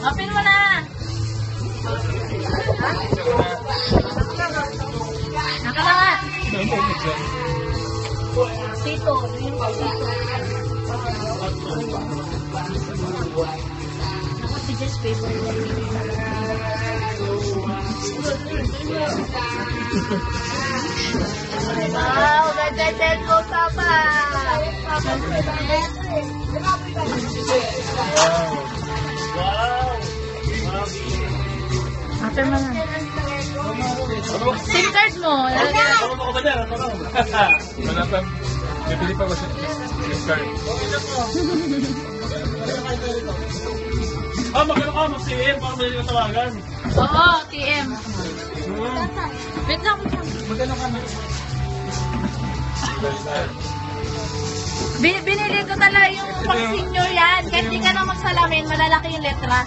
Open mo na. Naka na nga. Tito. Yung tito. Naka si Jess paper. Wow, ganda-ganda ko papa. After mo na. SIM card mo. Wala pa. Bibili pa ba siya? SIM card. Magkano ka? Mag-CM para mali na tawagan. Oo, TM. Wait lang. Magkano ka na? Binili ko talaga yung pang senior yan. Kahit di ka na magsalamin, malalaki yung letra.